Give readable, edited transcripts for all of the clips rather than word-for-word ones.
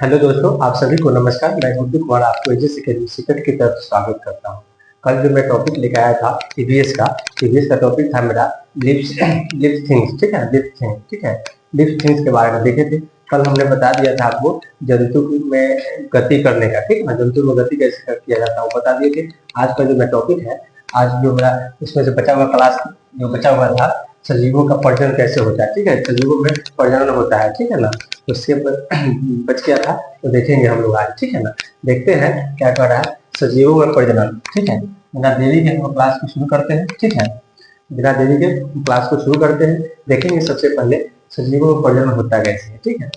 Hello दोस्तों, आप सभी को नमस्कार। मैं गुड्डू कुमार आपको एजेस एकेडमी सीक्रेट की तरफ से स्वागत करता हूं। कल जो मैं टॉपिक लेकर आया था ईवीएस का टॉपिक था मेरा लिप्स लिप्स थिंग्स। ठीक है, लिप्स थिंग्स। ठीक है, लिप्स थिंग्स के बारे में देखे थे। कल हमने बता दिया था आपको जंतु में गति करने का। ठीक है, जंतु में गति कैसे किया जाता है वो बता दिए थे। आज का जो मेरा टॉपिक है, आज जो मेरा इसमें से बचा हुआ क्लास जो बचा हुआ था, सजीवों का प्रजनन कैसे होता है। ठीक है, सजीवों में प्रजनन होता है। ठीक है ना, उससे बच गया था तो देखेंगे हम लोग आज। ठीक है ना, देखते हैं क्या कर रहा है सजीवों में प्रजनन। ठीक है, बिना देरी के हम क्लास को शुरू करते हैं। ठीक है, बिना देरी के क्लास को शुरू करते हैं। देखेंगे सबसे पहले सजीवों में प्रजनन होता कैसे। ठीक है,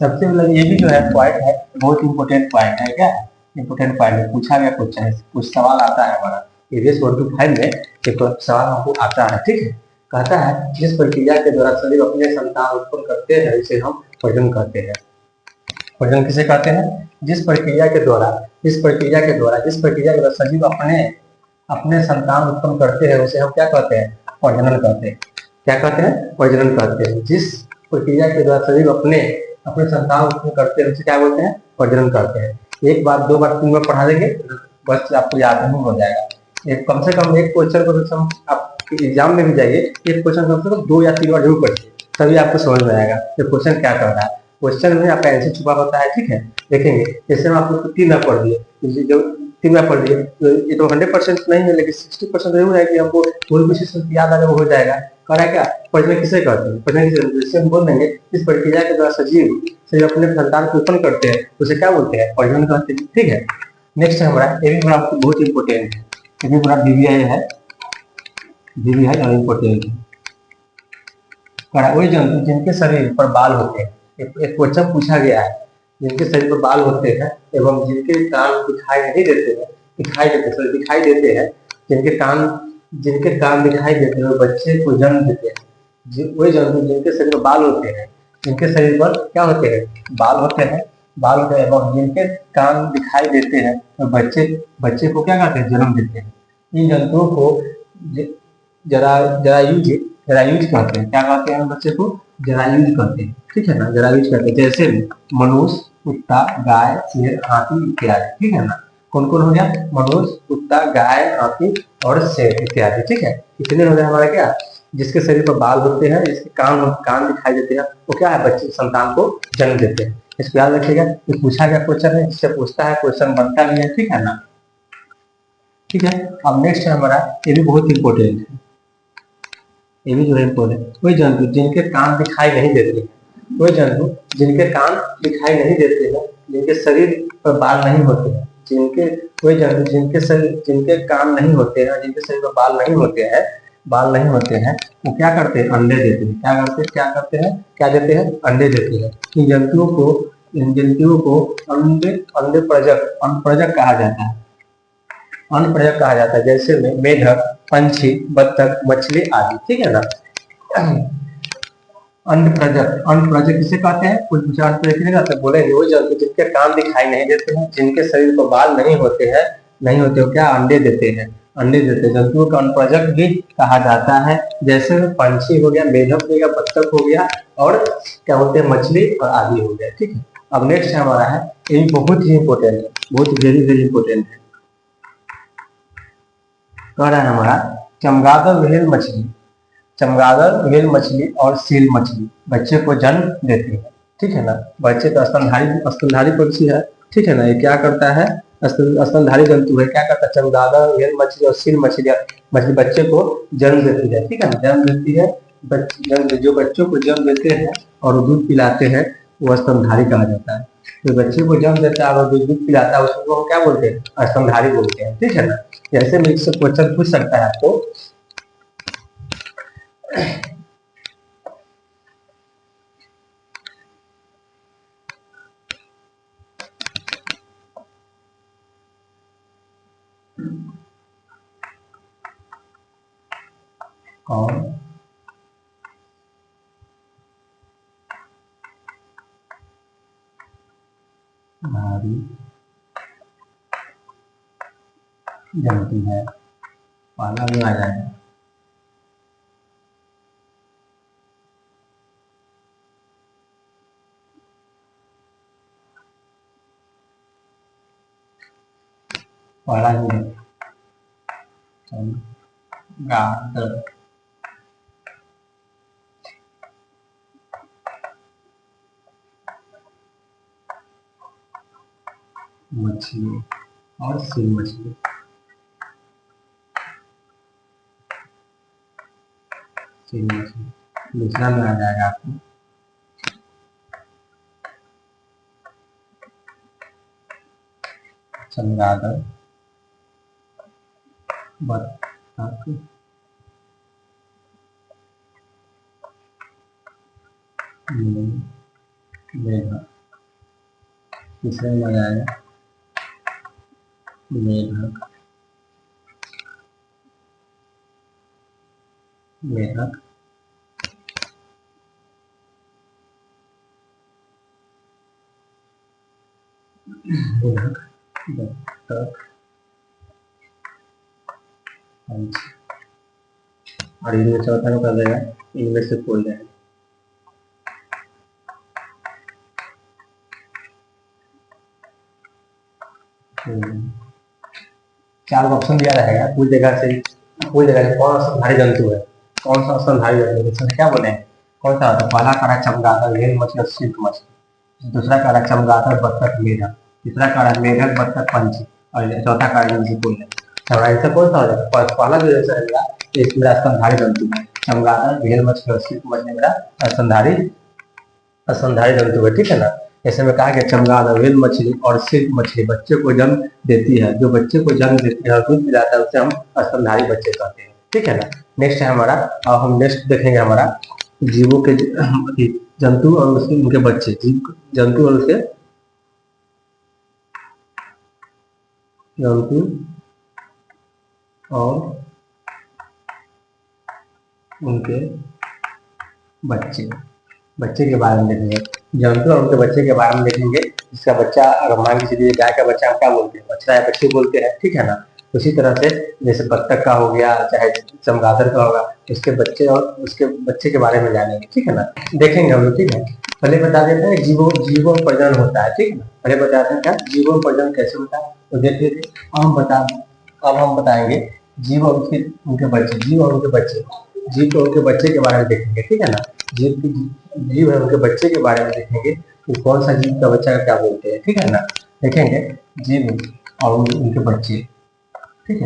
सबसे पहले ये भी जो है पॉइंट है, बहुत इंपॉर्टेंट पॉइंट है। क्या है इंपॉर्टेंट पॉइंट है, पूछा गया क्वेश्चन है, कुछ सवाल आता है हमारा ईवीएस 1 to 5 में। एक सवाल हमको आता है। ठीक है, कहता है जिस प्रक्रिया के द्वारा शरीर अपने संतान उत्पन्न करते हैं इसे हम प्रजनन कहते हैं। प्रजनन किसे कहते हैं? जिस प्रक्रिया के द्वारा सजीव अपने अपने संतान उत्पन्न करते हैं उसे हम क्या कहते हैं? प्रजनन कहते हैं। क्या कहते हैं? प्रजनन कहते हैं। जिस प्रक्रिया के द्वारा सजीव अपने अपने संतान उत्पन्न करते हैं उसे क्या बोलते हैं? प्रजनन कहते हैं। एक बार, दो बार, तीन बार पढ़ा देंगे बस आपको याद नहीं हो जाएगा। एक कम से कम एक क्वेश्चन को आप एग्जाम में भी जाइए, एक क्वेश्चन कम से कम 2 या 3 बार जरूर पढ़िए, तभी आपको समझ में आएगा कि क्वेश्चन क्या कर रहा है। क्वेश्चन में आपका आंसर छुपा होता है। ठीक है, देखेंगे जैसे हम आपको 3 बार पढ़ दिए, जो 3 बार पढ़ दिए तो ये तो 100% नहीं है, लेकिन 60% जरूर है कि हमको कोई भी चीज याद आने वो हो जाएगा। कह रहा है क्या? प्रजनन किसे कहते हैं? प्रजनन किसे, जिससे हम बोल देंगे इस प्रक्रिया के द्वारा सजीव अपने संतान को उत्पन्न करते हैं उसे क्या बोलते हैं? प्रजनन कहते हैं। ठीक है, नेक्स्ट है हमारा, ये भी बड़ा बहुत इंपॉर्टेंट है, ये भी बड़ा बीबीआई है, बीबीआई और इंपॉर्टेंट है। वही जंतु जिनके शरीर पर बाल होते हैं, एक क्वेश्चन पूछा गया है, जिनके शरीर पर बाल होते हैं एवं जिनके कान दिखाई नहीं देते हैं, दिखाई देते हैं, जिनके कान दिखाई देते हैं, बच्चे को जन्म देते हैं। वही जंतु जिनके शरीर पर बाल होते हैं, जिनके शरीर पर क्या होते हैं? बाल होते हैं एवं जिनके कान दिखाई देते हैं तो बच्चे बच्चे को क्या कहते हैं? जन्म देते हैं। इन जंतुओं को जरा जरायुज जरायुज कहते हैं। क्या कहते हैं? बच्चे को जरायुज कहते हैं। ठीक है ना, जरायुज कहते हैं। जैसे मनुष्य, कुत्ता, गाय, शेर, हाथी इत्यादि। ठीक है ना, कौन कौन हो गया? मनुष्य, कुत्ता, गाय, हाथी और शेर इत्यादि। ठीक है, इतने हो गए हमारा क्या, जिसके शरीर पर बाल होते हैं, जिसके कान दिखाई देते हैं, वो क्या है? बच्चे संतान को जन्म देते हैं। इसको याद रखिएगा, ये पूछा गया क्वेश्चन है, इससे पूछता है, क्वेश्चन बनता भी है। ठीक है ना, ठीक है। अब नेक्स्ट है हमारा, ये भी बहुत इंपॉर्टेंट है, ये भी जो है इम्पोर्टेंट। वही जंतु जिनके कान दिखाई नहीं देते हैं, वही जंतु जिनके कान दिखाई नहीं देते हैं, जिनके शरीर पर बाल नहीं होते हैं, वही जंतु जिनके कान नहीं होते हैं, जिनके शरीर पर बाल नहीं होते हैं, वो क्या करते हैं? अंडे देते हैं। क्या देते हैं? अंडे देते हैं। इन जंतुओं को अंडे प्रजक कहा जाता है। अन्न प्रजक कहा जाता है, जैसे में मेढक, पंछी, बत्तख, मछली आदि। ठीक है ना, अन्न प्रजक किसे कहते हैं? कुछ विचार बोलेंगे वो जंतु जिनके कान दिखाई नहीं देते हैं, जिनके शरीर पर बाल नहीं होते हो, क्या अंडे देते हैं? जंतुओं का अन्न प्रजक भी कहा जाता है। जैसे में पंछी हो गया, मेढक हो गया, बत्तख हो गया और क्या बोलते हैं? मछली और आदि हो गया। ठीक है, अब नेक्स्ट हमारा है, ये बहुत ही इंपॉर्टेंट है, बहुत वेरी वेरी इंपॉर्टेंट है। कह रहा है हमारा, चमगादड़, व्हेल मछली और सील मछली बच्चे को जन्म देती है। ठीक है ना, बच्चे तो स्तनधारी पक्षी है। ठीक है ना, ये क्या करता है? स्तनधारी जंतु है। क्या करता है? चमगादड़, व्हेल मछली और सील मछली बच्चे को जन्म देती है। ठीक है ना, जन्म देती है। जो बच्चों को जन्म देते हैं और दूध पिलाते हैं वो स्तनधारी कहा जाता है। जो बच्चे को जन्म देता है और दूध पिलाता है उसको हम क्या बोलते हैं? स्तनधारी बोलते हैं। ठीक है ना, जैसे में इससे क्वेश्चन पूछ सकता है आपको, कौन धारी जंतु है? पाला भी आ जाएगा। पहला ही है चमगादड़, मछली और सील मछली। सील मछली दूसरा में आ जाएगा आपको चमगादड़, बतख, मेढक। तीसरे में आ जाएगा मेढक, मेढक, मेढक, बतख, पंछी। और इनमें चौथा को कर देगा इनमें से कोई नहीं। चार ऑप्शन दिया रहेगा, पूछ जगह से कौन सा स्तनधारी जंतु है, कौन सा स्तनधारी जंतु है, इसमें क्या बोले कौन सा होता है। पहला कह रहा है चमगादड़, व्हेल मछली और सिल्क मछली। दूसरा कह रहा है चमगादड़, बतख, मेढक। तीसरा कह रहा है मेढक, बतख, पंछी। और चौथा कह रहा है कोई नहीं। आंसर कौन सा हो जाएगा, पहला जो आंसर रहेगा ये मेरा स्तनधारी जंतु है। चमगादड़, व्हेल मछली और सिल्क मछली मेरा स्तनधारी जंतु है, ठीक है ना। ऐसे में कहा कि चमगादड़, व्हेल मछली और सिल्क मछली बच्चे को जन्म देती है। जो बच्चे को जन्म देती है और दूध पिलाता है उसे हम स्तनधारी बच्चे कहते हैं, ठीक है ना। नेक्स्ट है हमारा, और हम नेक्स्ट देखेंगे हमारा जीवों के जंतु और उसके उनके बच्चे, जंतु और उसके जंतु और उनके बच्चे के बारे में देखेंगे। जंतु और उनके बच्चे के बारे में देखेंगे। इसका बच्चा, अगर मान के चलिए गाय का बच्चा क्या बोलते हैं, बछड़ा या बच्ची बोलते हैं, ठीक है ना। उसी तरह से जैसे बत्तख का हो गया, चाहे चमगादड़ का होगा, उसके बच्चे और उसके बच्चे के बारे में जानेंगे, ठीक है ना। देखेंगे हम लोग, ठीक है। पहले बता देते हैं जीवों में प्रजनन होता है, ठीक है ना। पहले बताते हैं क्या जीवों में प्रजनन कैसे होता है, तो देख लेते। अब हम बताएंगे जीव और उनके बच्चे, जीव और उनके बच्चे, जीव और उनके बच्चे के बारे में देखेंगे, ठीक है ना। जीव है उनके बच्चे के बारे में देखेंगे कि कौन सा जीव का बच्चा का क्या बोलते हैं, ठीक है ना। देखेंगे जीव और उनके बच्चे, ठीक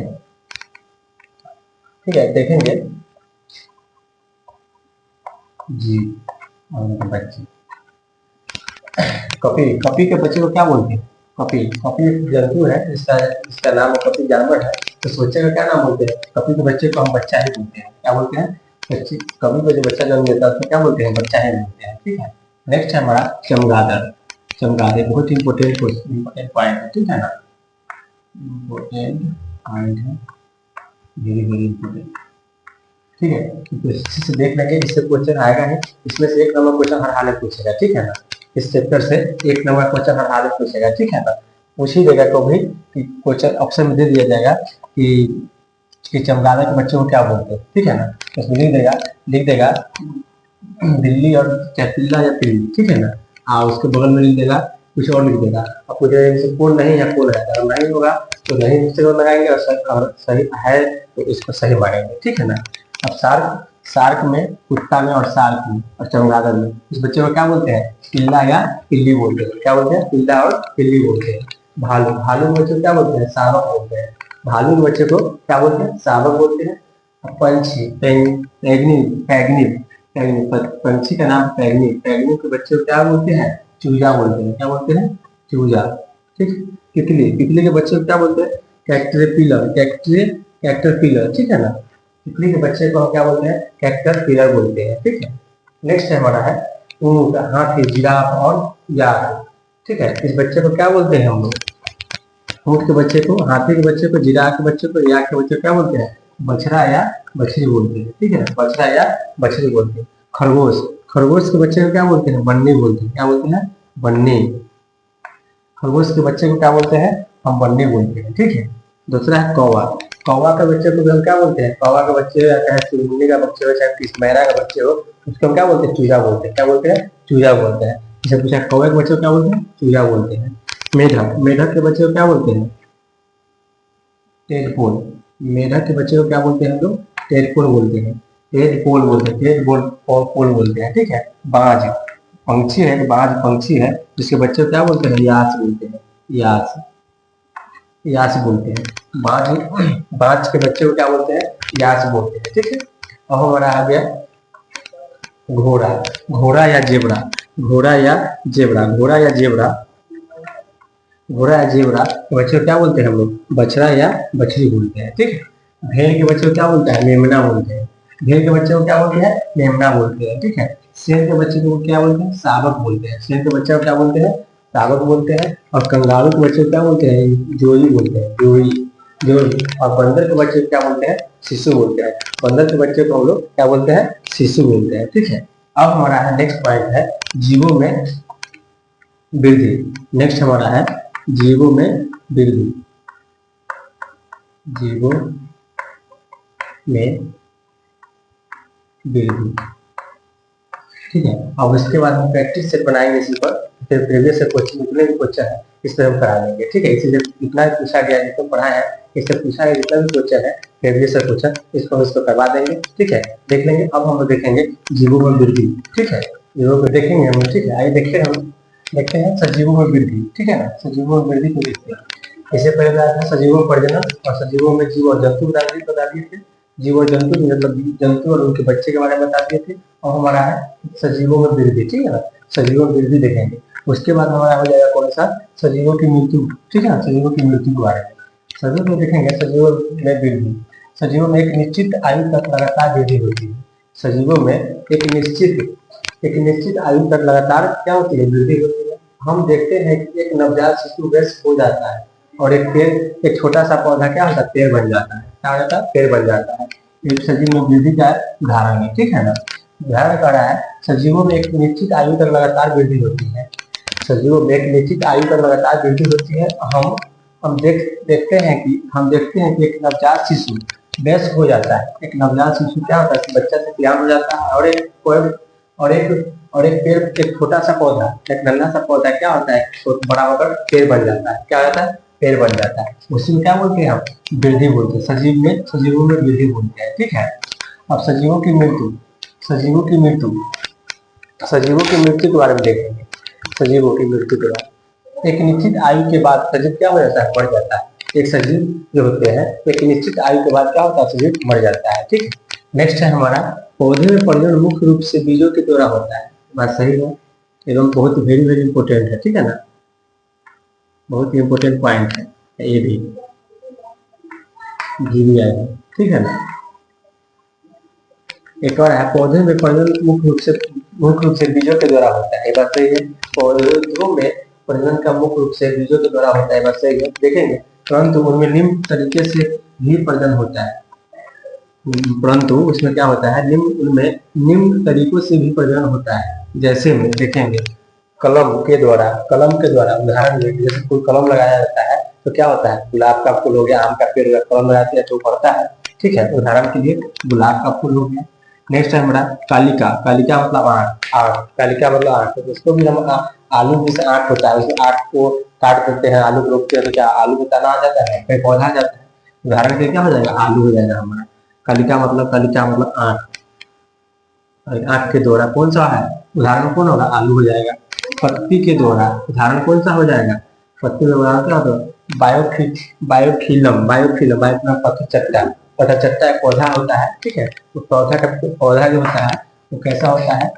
है, देखेंगे जीव और उनके बच्चे। कपी के बच्चे को क्या बोलते हैं, कपी एक जंतु है, इसका नाम कपी जानवर है। तो बच्चे का क्या नाम बोलते हैं, कपी के बच्चे को हम बच्चा ही बोलते हैं। क्या बोलते हैं, बच्चे। कभी भी जो बच्चा जन्म देता है उसको क्या बोलते हैं, बच्चा ही बोलते हैं, ठीक है। नेक्स्ट है हमारा चमगादड़ बहुत इंपॉर्टेंट पॉइंट है, ठीक है ना। इंपॉर्टेंट पॉइंट है, वेरी इंपॉर्टेंट, ठीक है। तो इसी से देख लेंगे, इससे क्वेश्चन आएगा नहीं, इसमें से 1 नंबर क्वेश्चन हर हाल में पूछेगा, ठीक है ना। इस चैप्टर से 1 नंबर क्वेश्चन हर हाल में पूछेगा, ठीक है ना। पूछ ही देगा तो भी क्वेश्चन ऑप्शन में दे दिया जाएगा कि चमगादड़ के बच्चे को क्या बोलते हैं, ठीक है ना। उसमें लिख देगा बिल्ली और क्या, पिल्ला या पिल्ली, ठीक है ना। हाँ, उसके बगल में लिख देगा, कुछ और लिख देगा। अब पूछ रहे कौन नहीं है, कौन है। अगर नहीं होगा तो नहीं से लगाएंगे, और सही है तो इसको सही मानेंगे, ठीक है ना। अब शार्क में, कुत्ता में और शार्क में और चमगादड़ में इस बच्चे को क्या बोलते हैं, पिल्ला या पिल्ली बोलते हैं। क्या बोलते हैं, पिल्ला और पिल्ली बोलते हैं। भालू के बच्चे को क्या बोलते हैं, शावक बोलते हैं। भालू के बच्चे को क्या बोलते हैं, शावक बोलते हैं। पंछी, पंछी का नाम पैगनी के बच्चे को क्या बोलते हैं, चूजा बोलते हैं। क्या बोलते हैं, चूजा, ठीक। तितली के बच्चे को क्या बोलते हैं, कैटरपिलर, ठीक है ना। तितली के बच्चे को क्या बोलते हैं, कैटरपिलर बोलते हैं, ठीक है। नेक्स्ट हमारा है ऊंट, हाथी, जिराफ और याक, ठीक है। इस बच्चे को क्या बोलते हैं हम लोग, ऊंट के बच्चे को, हाथी के बच्चे को, जिराफ के बच्चे को, याक के बच्चे को क्या बोलते हैं, बछड़ा या बछड़ी बोलते हैं, ठीक है। बछड़ा या बछड़ी बोलते हैं। खरगोश के बच्चे को क्या बोलते हैं, बन्नी बोलते हैं। क्या बोलते हैं, बन्नी। खरगोश के बच्चे को क्या बोलते हैं, हम बन्नी बोलते हैं, ठीक है। दूसरा है कौवा के बच्चे को हम क्या बोलते हैं, कौवा के बच्चे या चाहे चुनमुनी का बच्चे हो, चाहे किसमैरा का बच्चे हो, उसको हम क्या बोलते हैं, चूजा बोलते हैं। क्या बोलते हैं, चूजा बोलते हैं। जैसे पूछा कौवे के बच्चे को क्या बोलते हैं, चूजा बोलते हैं। मेढक के बच्चे को क्या बोलते हैं, टेडपोल। मेढक के बच्चे को क्या बोलते हैं हम लोग? टेडपोल बोलते हैं, टेडपोल बोलते हैं, टेडपोल पोल बोलते हैं, ठीक है। बाज पंछी है, बाज पंछी है, जिसके बच्चे को क्या बोलते हैं? यास बोलते हैं, यास, यास बोलते हैं। बाज, बाज के बच्चे को क्या बोलते हैं? यास बोलते हैं, ठीक है। अब हमारा आ गया घोड़ा, घोड़ा या जेबरा, घोड़ा या जेबरा, घोड़ा या जेबरा, घोड़ा या जेबरा के बच्चे को क्या बोलते हैं हम लोग? बछड़ा या बछड़ी बोलते हैं, ठीक है। भेड़ के बच्चे को क्या बोलते हैं? मेमना बोलते हैं, भेड़ के बच्चे को क्या बोलते हैं? मेमना बोलते हैं, ठीक है। शेर के बच्चे को क्या बोलते हैं? शावक बोलते हैं, शेर के बच्चे को क्या बोलते हैं? शावक बोलते हैं। और कंगारू के बच्चे को क्या बोलते हैं? जोई बोलते हैं, जोई, जोई। और बंदर के बच्चे को क्या बोलते हैं? शिशु बोलते हैं, बंदर के बच्चे को हम लोग क्या बोलते हैं? शिशु बोलते हैं, ठीक है। अब हमारा है नेक्स्ट पॉइंट है जीवों में वृद्धि। नेक्स्ट हमारा है जीवों में वृद्धि, जीवों में वृद्धि, ठीक है। अब इसके बाद हम प्रैक्टिस सेट बनाएंगे इसी पर, फिर प्रीवियस से क्वेश्चन जितने भी क्वेश्चन है इस पर हम करा लेंगे, ठीक है। इसीलिए जितना पूछा गया, जितना पढ़ा है इससे पूछा गया जितना भी क्वेश्चन है प्रीवियस से क्वेश्चन, इसको करवा देंगे, ठीक है। देख लेंगे। अब हम देखेंगे जीवों में वृद्धि, ठीक है। जीवों को देखेंगे हम, ठीक है। आइए देखते हैं, हम देखते हैं सजीवों में वृद्धि, ठीक है ना। सजीवों में वृद्धि को देखते हैं। इससे पहले आता है सजीवों में प्रजनन, और सजीवों में जीव और जंतु बता दिए थे। जीव और जंतु मतलब जंतु और उनके बच्चे के बारे में बता दिए थे। और हमारा है सजीवों में वृद्धि, ठीक है ना। सजीवों में वृद्धि देखेंगे। उसके बाद हमारा हो जाएगा कौन सा? सजीवों की मृत्यु, ठीक है। सजीवों की मृत्यु के बारे में सजीव में देखेंगे। सजीवों में वृद्धि, सजीवों में एक निश्चित आयु तक लगातार वृद्धि होती है। सजीवों में एक निश्चित आयु तक लगातार क्या होती है? वृद्धि होती है। हम देखते हैं कि एक नवजात शिशु वयस्क हो जाता है और एक पेड़, एक छोटा सा पौधा क्या होता है? पेड़ बन जाता है। क्या हो जाता है? पेड़ बन जाता है। एक सजीव में वृद्धि का उदाहरण है, ठीक है ना। उदाहरण कर रहा है सजीवों में एक निश्चित आयु तक लगातार वृद्धि होती है। सजीवों में एक निश्चित आयु तक लगातार वृद्धि होती है। हम देखते हैं कि एक नवजात शिशु वयस्क हो जाता है। एक नवजात शिशु क्या होता है? बच्चा से तैयार हो जाता है और एक पेड़, एक छोटा सा पौधा, एक नन्हा सा पौधा क्या होता है? तो बड़ा होकर पेड़ बन जाता है। क्या होता है? पेड़ बन जाता है। उसी में क्या बोलते हैं हम? वृद्धि बोलते हैं। सजीवों में वृद्धि बोलते हैं, ठीक है। अब सजीवों की मृत्यु, सजीवों की मृत्यु, सजीवों की मृत्यु के बारे में देखेंगे। सजीवों की मृत्यु के बाद एक निश्चित आयु के बाद सजीव क्या हो जाता है? मर जाता है। एक सजीव जो होते हैं एक निश्चित आयु के बाद क्या होता है? सजीव मर जाता है, ठीक है। नेक्स्ट है हमारा पौधे में प्रजनन मुख्य रूप से बीजों के द्वारा होता है। बात सही है, एवं बहुत वेरी वेरी इंपॉर्टेंट है, ठीक है ना। बहुत ही इंपॉर्टेंट पॉइंट है ये भी आया है, ठीक है ना। एक और है पौधे में प्रजनन मुख्य रूप से बीजों के द्वारा होता है। बात सही है, पौधों में प्रजनन का मुख्य रूप से बीजों के द्वारा होता है। बात सही है, देखेंगे। परंतु उनमें निम्न तरीके से भी प्रजनन होता है। परंतु उसमें क्या होता है? उनमें निम्न तरीकों से भी प्रजनन होता है। जैसे में देखेंगे कलम के द्वारा उदाहरण जैसे कोई कलम लगाया जाता है तो क्या होता है? गुलाब का फूल हो गया, आम का पेड़ कलम लगाते हैं तो बढ़ता है, ठीक है। उदाहरण के लिए गुलाब का फूल हो गया। नेक्स्ट है हमारा कालिका, कालिका मतलब आंख, कालिका मतलब आंख। तो उसको भी हम आलू जैसे आंख होता है, उस आंख को काट देते हैं, आलू को रोकते हैं तो क्या आलू का तना आ जाता है, फिर पौधा आ जाता है। उदाहरण के क्या हो जाएगा? आलू हो जाएगा हमारा। कालिका मतलब आंख। आंख के द्वारा कौन सा है? उदाहरण कौन होगा? आलू हो जाएगा। पत्ती के द्वारा उदाहरण कौन सा हो जाएगा? पत्ती में उदाहरण क्या होगा? बायोफिलम, पत्थर चट्टा एक पौधा होता है, ठीक है। तो पौधा जो होता है वो कैसा होता है?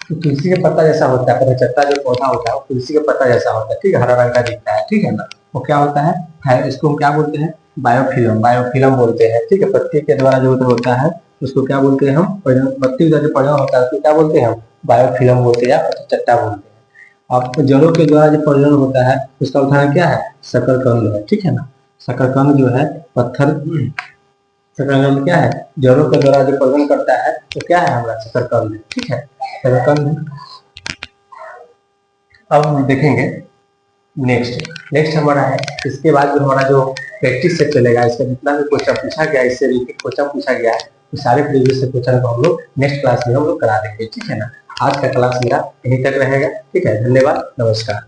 तो तुलसी के पत्ता जैसा होता है। पत्थर जो पौधा होता है वो तुलसी के पत्ता जैसा होता है, ठीक है। हरा रंग का दिखता है, ठीक है ना। वो क्या होता है? इसको हम क्या बोलते हैं? बायोफिलम बोलते हैं, ठीक है। पत्ती के द्वारा जो होता है उसको क्या बोलते हैं हम? पत्ती का जो प्रजनन होता है उसको क्या बोलते हैं हम? बायोफिलम बोलते हैं या चट्टा बोलते हैं। अब जड़ों के द्वारा जो प्रजनन होता है उसका उदाहरण क्या है? शकरकंद है, ठीक है ना। शकरकंद जो है शकरकंद क्या है? जड़ों के द्वारा जो प्रजनन करता है तो क्या है हमारा? शकरकंद, ठीक है। शकरकंद। अब हम देखेंगे नेक्स्ट हमारा है इसके बाद जो हमारा जो प्रैक्टिस से चलेगा। इसका जितना भी क्वेश्चन पूछा गया, इससे रिलेटेड क्वेश्चन पूछा गया है, तो सारे प्रीवियस क्वेश्चन को हम लोग नेक्स्ट क्लास में हम लोग करा देंगे, ठीक है ना। आज का क्लास मेरा यहीं तक रहेगा, ठीक है। धन्यवाद, नमस्कार।